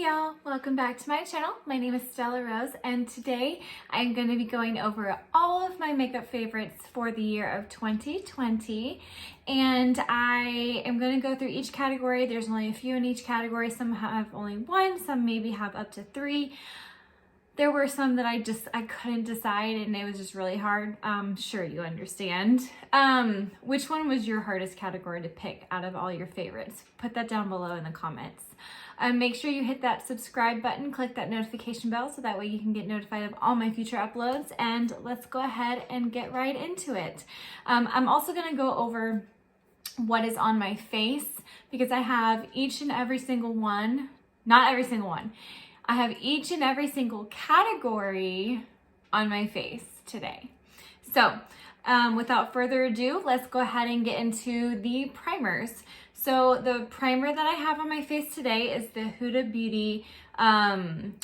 y'all, welcome back to my channel. My name is Stella Rose and today I'm going to be going over all of my makeup favorites for the year of 2020, and I am going to go through each category. There's only a few in each category. Some have only one, some maybe have up to three. There were some that I couldn't decide and it was just really hard. Sure, you understand. Which one was your hardest category to pick out of all your favorites? Put that down below in the comments. Make sure you hit that subscribe button, click that notification bell so that way you can get notified of all my future uploads, and let's go ahead and get right into it. I'm also gonna go over what is on my face because I have each and every single one, not every single one, I have each and every single category on my face today. So without further ado, let's go ahead and get into the primers. So the primer that I have on my face today is the Huda Beauty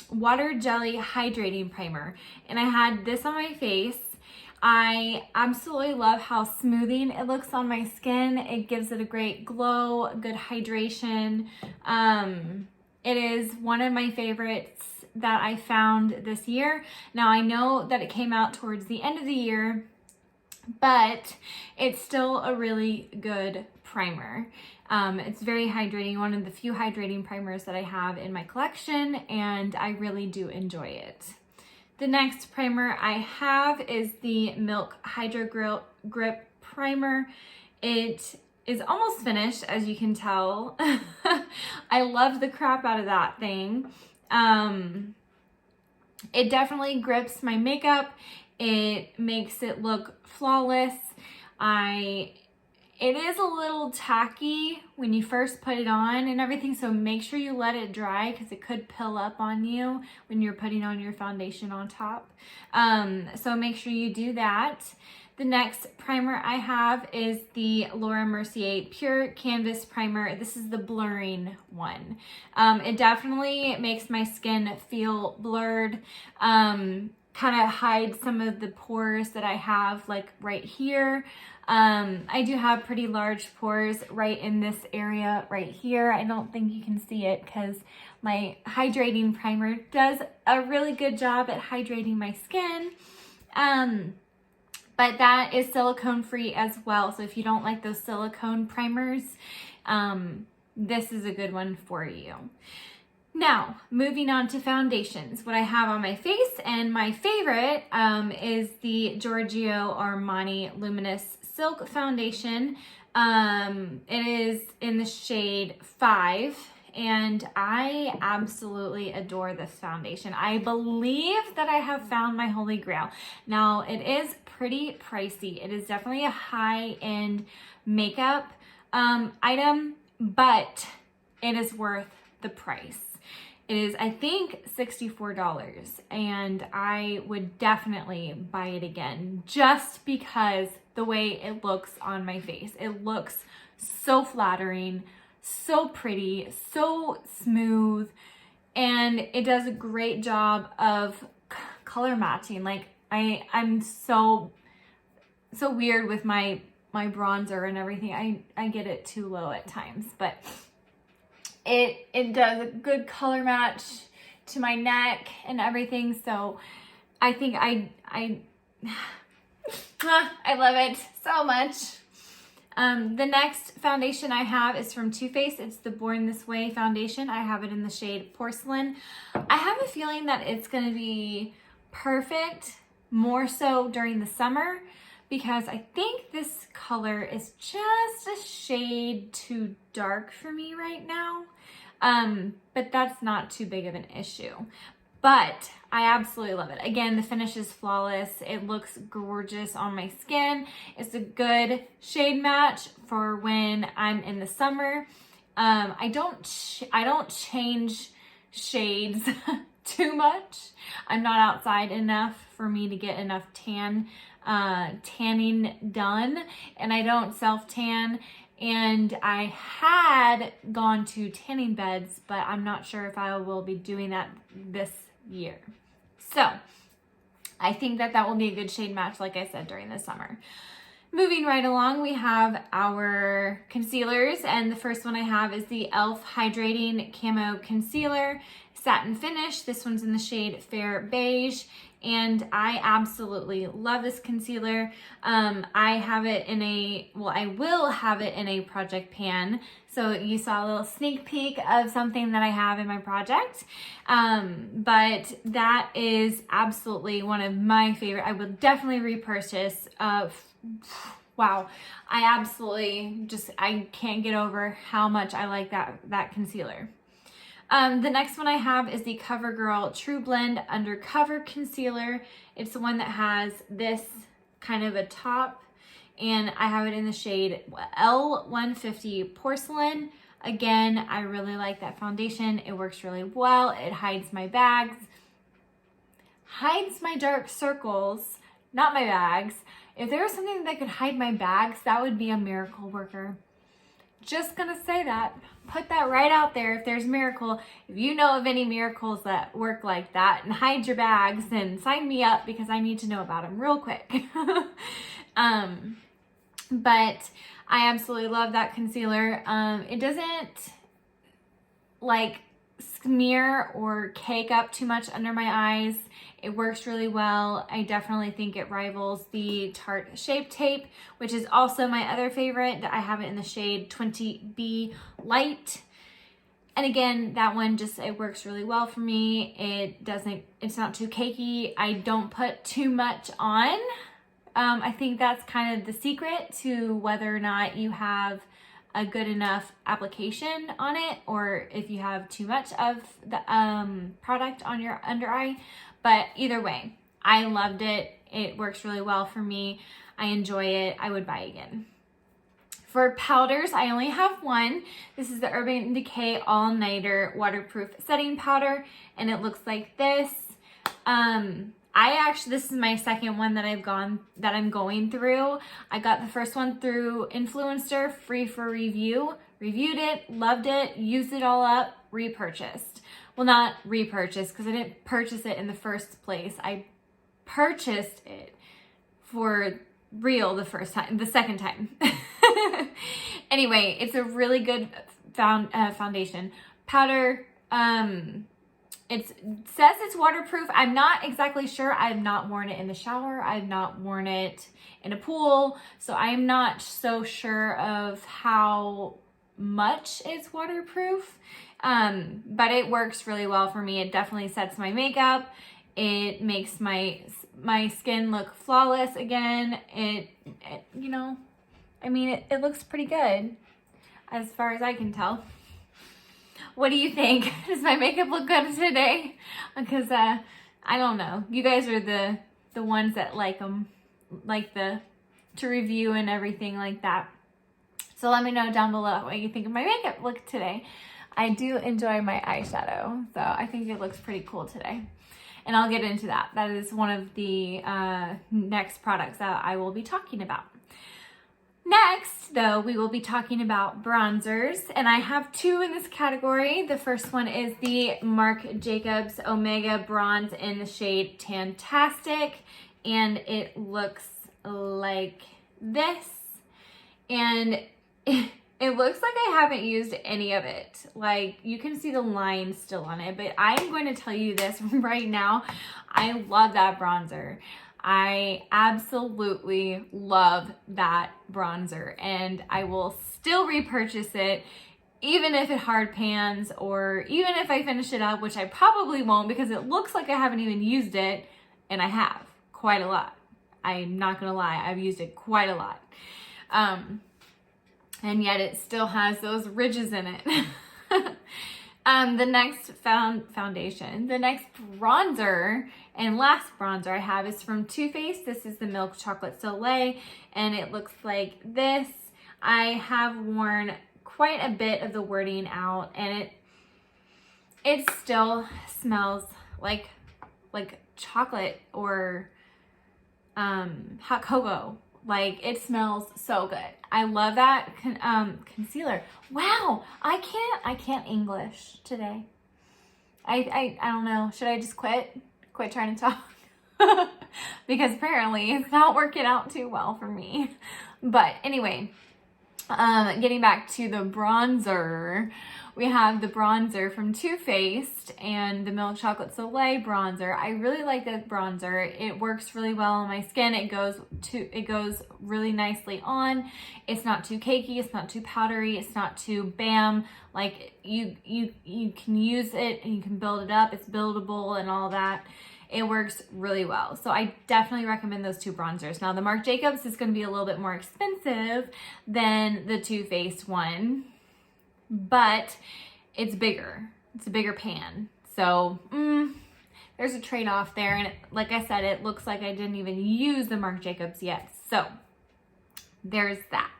Water Jelly Hydrating Primer. And I had this on my face. I absolutely love how smoothing it looks on my skin. It gives it a great glow, good hydration. It is one of my favorites that I found this year. Now I know that it came out towards the end of the year, but it's still a really good primer. It's very hydrating, one of the few hydrating primers that I have in my collection, and I really do enjoy it. The next primer I have is the Milk Hydro Grip Primer. It is almost finished, as you can tell. I love the crap out of that thing. It definitely grips my makeup. It makes it look flawless. It is a little tacky when you first put it on and everything, so make sure you let it dry because it could pill up on you when you're putting on your foundation on top. So make sure you do that. The next primer I have is the Laura Mercier Pure Canvas Primer. This is the blurring one. It definitely makes my skin feel blurred, kind of hides some of the pores that I have, like right here. I do have pretty large pores right in this area right here. I don't think you can see it because my hydrating primer does a really good job at hydrating my skin. But that is silicone free as well. So if you don't like those silicone primers, this is a good one for you. Now, moving on to foundations. What I have on my face, and my favorite is the Giorgio Armani Luminous Silk Foundation. It is in the shade 5. And I absolutely adore this foundation. I believe that I have found my holy grail. Now, it is pretty pricey. It is definitely a high-end makeup item, but it is worth the price. It is, I think, $64, and I would definitely buy it again just because the way it looks on my face. It looks so flattering, so pretty, so smooth, and it does a great job of color matching. Like I'm so weird with my bronzer and everything. I get it too low at times, but it does a good color match to my neck and everything. So I think I love it so much. The next foundation I have is from Too Faced. It's the Born This Way foundation. I have it in the shade Porcelain. I have a feeling that it's going to be perfect, more so during the summer, because I think this color is just a shade too dark for me right now. But that's not too big of an issue. But I absolutely love it. Again, the finish is flawless. It looks gorgeous on my skin. It's a good shade match for when I'm in the summer. I don't change shades too much. I'm not outside enough for me to get enough tanning done, and I don't self-tan. And I had gone to tanning beds, but I'm not sure if I will be doing that this year. So I think that will be a good shade match, like I said, during the summer. Moving right along, we have our concealers, and the first one I have is the e.l.f. Hydrating Camo Concealer. satin finish. This one's in the shade Fair Beige, and I absolutely love this concealer. I have it in a, well, I will have it in a project pan. So you saw a little sneak peek of something that I have in my project. But that is absolutely one of my favorite. I would definitely repurchase. Wow, I absolutely just, I can't get over how much I like that concealer. The next one I have is the CoverGirl True Blend Undercover Concealer. It's the one that has this kind of a top, and I have it in the shade L150 Porcelain. Again, I really like that foundation. It works really well. It hides my bags, hides my dark circles, not my bags. If there was something that could hide my bags, that would be a miracle worker. Just gonna say that. Put that right out there. If there's a miracle, if you know of any miracles that work like that and hide your bags, then sign me up because I need to know about them real quick. But I absolutely love that concealer. It doesn't like smear or cake up too much under my eyes. It works really well. I definitely think it rivals the Tarte Shape Tape, which is also my other favorite. I have it in the shade 20B Light. And again, that one just, it works really well for me. It's not too cakey. I don't put too much on. I think that's kind of the secret to whether or not you have a good enough application on it, or if you have too much of the product on your under eye. But either way, I loved it. It works really well for me. I enjoy it. I would buy again. For powders, I only have one. This is the Urban Decay All Nighter Waterproof Setting Powder, and it looks like this. This is my second one that I'm going through. I got the first one through Influencer, free for review. Reviewed it, loved it, used it all up, repurchased. Well, not repurchased because I didn't purchase it in the first place. I purchased it for real the second time. Anyway, it's a really good foundation powder. It says it's waterproof. I'm not exactly sure. I've not worn it in the shower. I've not worn it in a pool. So I'm not so sure of how much it's waterproof. But it works really well for me. It definitely sets my makeup. It makes my skin look flawless again. It looks pretty good as far as I can tell. What do you think? Does my makeup look good today? Because I don't know. You guys are the ones that like them, to review and everything like that. So let me know down below what you think of my makeup look today. I do enjoy my eyeshadow, so I think it looks pretty cool today. And I'll get into that. That is one of the next products that I will be talking about. Next, though, we will be talking about bronzers, and I have two in this category. The first one is the Marc Jacobs Omega Bronze in the shade Tantastic, and it looks like this. And it looks like I haven't used any of it. Like, you can see the lines still on it, but I'm going to tell you this right now. I love that bronzer. I absolutely love that bronzer, and I will still repurchase it even if it hard pans, or even if I finish it up, which I probably won't because it looks like I haven't even used it, and I have quite a lot. I'm not gonna lie, I've used it quite a lot. And yet it still has those ridges in it. The next foundation, the next bronzer and last bronzer I have is from Too Faced. This is the Milk Chocolate Soleil, and it looks like this. I have worn quite a bit of the wording out, and it still smells like chocolate or hot cocoa. Like, it smells so good. I love that concealer. Wow, I can't English today. I don't know. Should I just quit trying to talk? Because apparently it's not working out too well for me. But anyway, getting back to the bronzer, we have the bronzer from Too Faced and the Milk Chocolate Soleil bronzer. I really like that bronzer. It works really well on my skin. It goes really nicely on. It's not too cakey, it's not too powdery, it's not too bam. Like you can use it and you can build it up. It's buildable and all that. It works really well. So I definitely recommend those two bronzers. Now the Marc Jacobs is going to be a little bit more expensive than the Too Faced one, but it's bigger. It's a bigger pan. So there's a trade-off there. And like I said, it looks like I didn't even use the Marc Jacobs yet. So there's that.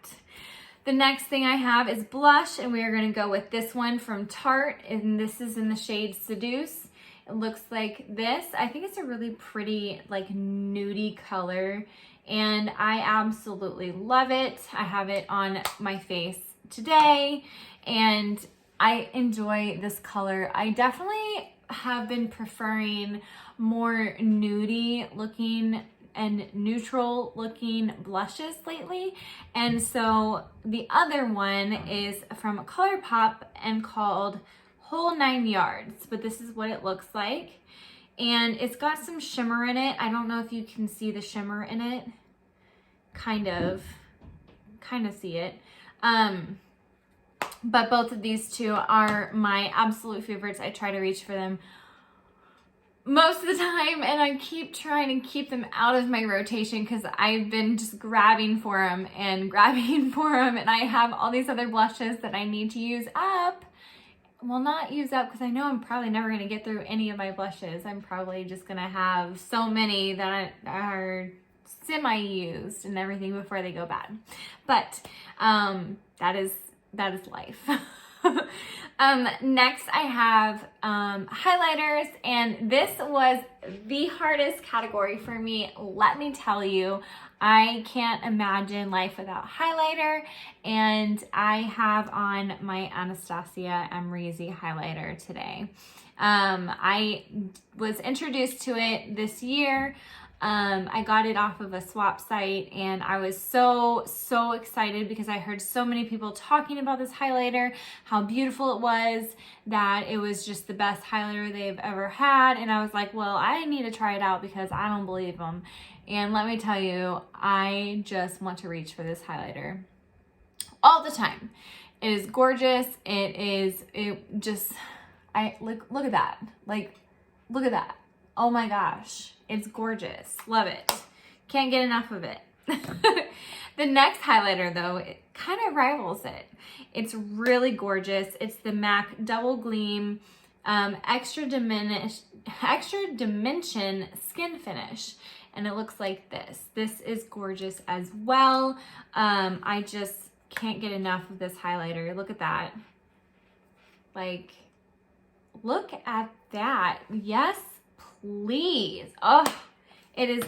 The next thing I have is blush, and we are going to go with this one from Tarte, and this is in the shade Seduce. It looks like this. I think it's a really pretty, like, nudie color, and I absolutely love it. I have it on my face today, and I enjoy this color. I definitely have been preferring more nudie looking and neutral looking blushes lately, and so the other one is from ColourPop and called Whole 9 Yards, but this is what it looks like, and it's got some shimmer in it. I don't know if you can see the shimmer in it. Kind of see it. But both of these two are my absolute favorites. I try to reach for them most of the time, and I keep trying to keep them out of my rotation because I've been just grabbing for them, and I have all these other blushes that I need to use up. Well, not use up, because I know I'm probably never going to get through any of my blushes. I'm probably just going to have so many that are semi-used and everything before they go bad. But that is life. Next I have highlighters, and this was the hardest category for me. Let me tell you, I can't imagine life without highlighter, and I have on my Anastasia Amrezy highlighter today. I was introduced to it this year. I got it off of a swap site, and I was so excited because I heard so many people talking about this highlighter, how beautiful it was, that it was just the best highlighter they've ever had. And I was like, well, I need to try it out because I don't believe them. And let me tell you, I just want to reach for this highlighter all the time. It is gorgeous. Look at that. Like, look at that. Oh my gosh, it's gorgeous. Love it. Can't get enough of it. The next highlighter, though, it kind of rivals it. It's really gorgeous. It's the MAC Double Gleam Extra Dimension Skin Finish, and it looks like this. This is gorgeous as well. I just can't get enough of this highlighter. Look at that. Like, look at that. Yes, please. Oh, it is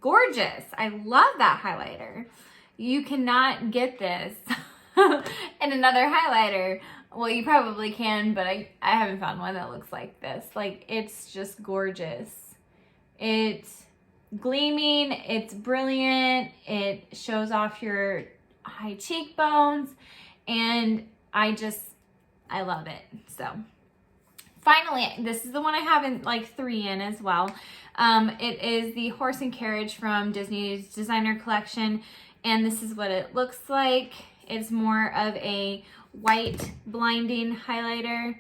gorgeous. I love that highlighter. You cannot get this in another highlighter. Well, you probably can, but I haven't found one that looks like this. Like, it's just gorgeous. It's gleaming, it's brilliant, it shows off your high cheekbones, and I love it. So finally, this is the one I have in like 3 in as well. It is the Horse and Carriage from Disney's designer collection, and this is what it looks like. It's more of a white blinding highlighter,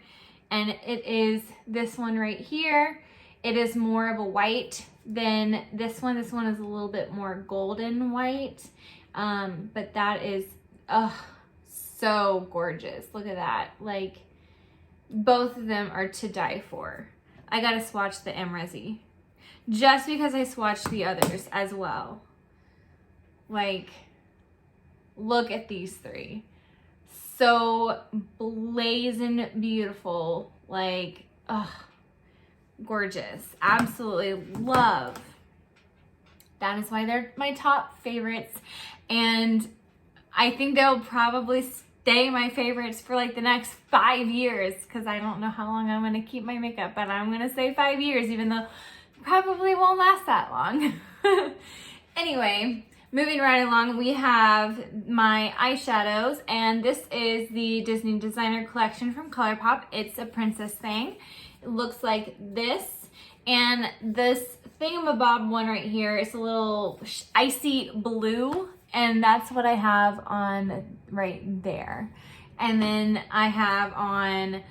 and it is this one right here. It is more of a white than this one. This one is a little bit more golden white, but that is so gorgeous. Look at that. Like, both of them are to die for. I gotta swatch the Amrezy just because I swatched the others as well. Like, look at these 3. So blazing beautiful. Like, gorgeous. Absolutely love. That is why they're my top favorites, and I think they'll probably stay my favorites for like the next 5 years, because I don't know how long I'm going to keep my makeup, but I'm going to say 5 years, even though it probably won't last that long. Anyway, moving right along, we have my eyeshadows, and this is the Disney Designer Collection from ColourPop. It's a princess thing. It looks like this, and this thingamabob one right here is a little icy blue, and that's what I have on right there. And then I have on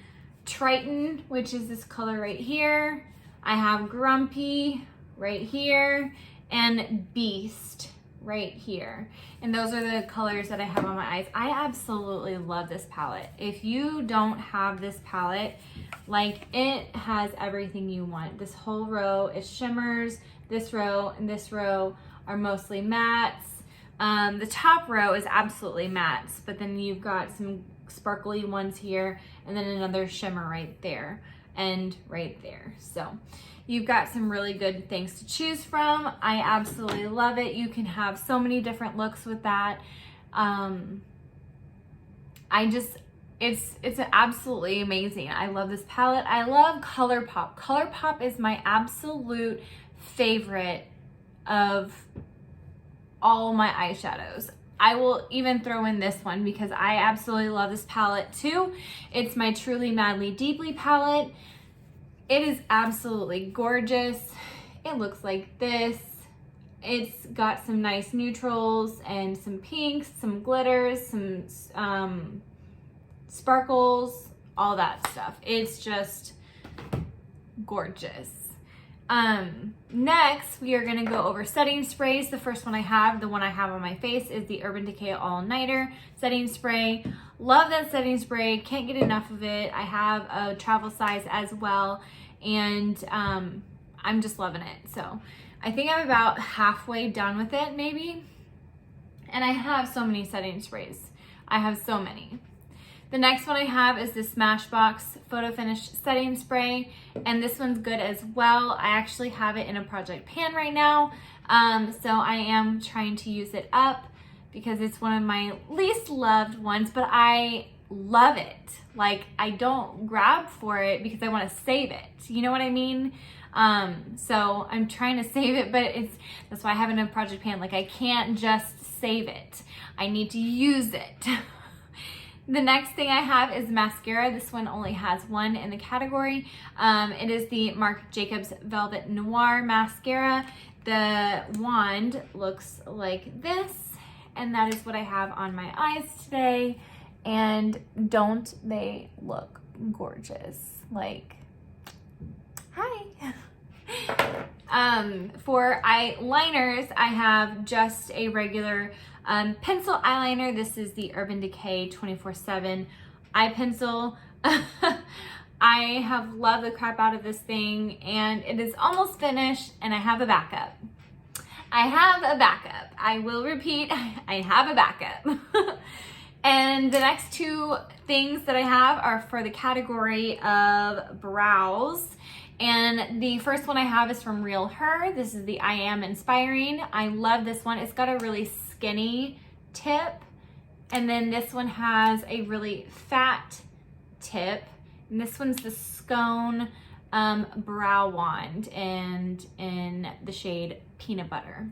Triton, which is this color right here. I have Grumpy right here, and Beast right here. And those are the colors that I have on my eyes. I absolutely love this palette. If you don't have this palette, like, it has everything you want. This whole row is shimmers. This row and this row are mostly mattes. The top row is absolutely mattes, but then you've got some sparkly ones here, and then another shimmer right there and right there. So you've got some really good things to choose from. I absolutely love it. You can have so many different looks with that. It's absolutely amazing. I love this palette. I love ColourPop. ColourPop is my absolute favorite of all my eyeshadows. I will even throw in this one because I absolutely love this palette too. It's my Truly Madly Deeply palette. It is absolutely gorgeous. It looks like this. It's got some nice neutrals and some pinks, some glitters, some sparkles, all that stuff. It's just gorgeous. Next, we are going to go over setting sprays. The first one I have, the one I have on my face, is the Urban Decay All Nighter setting spray. Love that setting spray. Can't get enough of it. I have a travel size as well, and I'm just loving it. So I think I'm about halfway done with it, maybe. And I have so many setting sprays. I have so many. The next one I have is the Smashbox Photo Finish Setting Spray, and this one's good as well. I actually have it in a project pan right now, so I am trying to use it up because it's one of my least loved ones, but I love it. Like, I don't grab for it because I want to save it. You know what I mean? So I'm trying to save it, but that's why I have it in a project pan. Like, I can't just save it. I need to use it. The next thing I have is mascara. This one only has one in the category. It is the Marc Jacobs Velvet Noir Mascara. The wand looks like this, and that is what I have on my eyes today. And don't they look gorgeous? Like, hi. For eyeliners, I have just a regular pencil eyeliner. This is the Urban Decay 24/7 eye pencil. I have loved the crap out of this thing, and it is almost finished, and I have a backup. I will repeat, I have a backup. And the next two things that I have are for the category of brows. And the first one I have is from Real Her. This is the I Am Inspiring. I love this one. It's got a really skinny tip. And then this one has a really fat tip. And this one's the Scone Brow Wand, and in the shade Peanut Butter.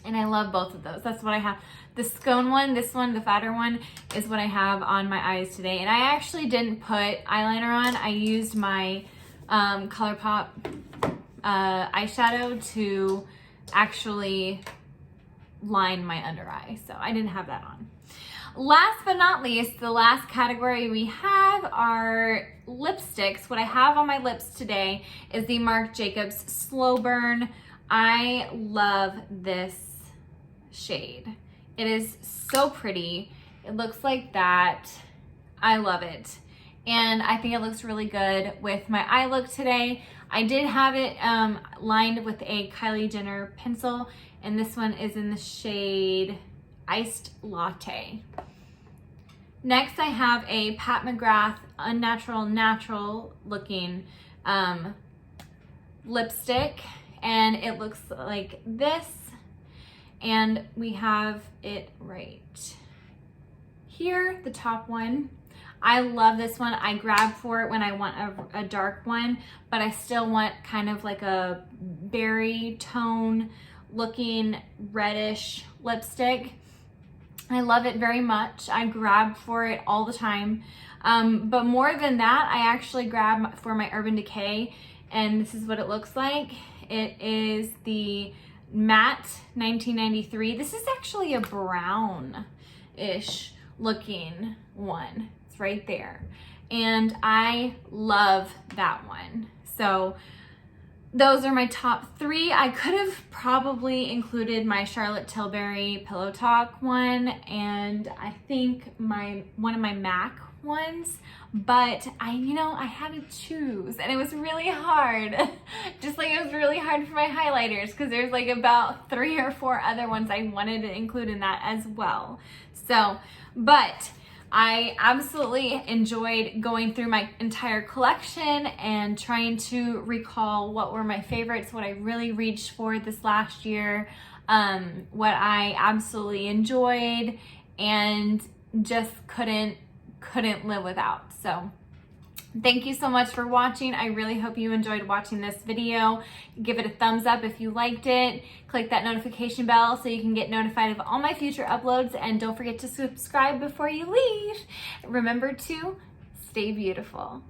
And I love both of those. That's what I have. The Scone one, this one, the fatter one, is what I have on my eyes today. And I actually didn't put eyeliner on. I used my ColourPop eyeshadow to actually line my under eye. So I didn't have that on. Last but not least, the last category we have are lipsticks. What I have on my lips today is the Marc Jacobs Slow Burn. I love this shade. It is so pretty. It looks like that. I love it. And I think it looks really good with my eye look today. I did have it lined with a Kylie Jenner pencil, and this one is in the shade Iced Latte. Next, I have a Pat McGrath Unnatural Natural looking lipstick, and it looks like this. And we have it right here, the top one. I love this one. I grab for it when I want a dark one, but I still want kind of like a berry tone looking reddish lipstick. I love it very much. I grab for it all the time. But more than that, I actually grab for my Urban Decay, and this is what it looks like. It is the Matte 1993. This is actually a brown-ish looking one. It's right there. And I love that one. So those are my top 3. I could have probably included my Charlotte Tilbury Pillow Talk one, and I think one of my MAC ones, but I had to choose, and it was really hard. Just like it was really hard for my highlighters, because there's like about 3 or 4 other ones I wanted to include in that as well. So, but I absolutely enjoyed going through my entire collection and trying to recall what were my favorites, what I really reached for this last year, what I absolutely enjoyed and just couldn't live without. So thank you so much for watching. I really hope you enjoyed watching this video. Give it a thumbs up if you liked it. Click that notification bell so you can get notified of all my future uploads, and don't forget to subscribe before you leave. Remember to stay beautiful.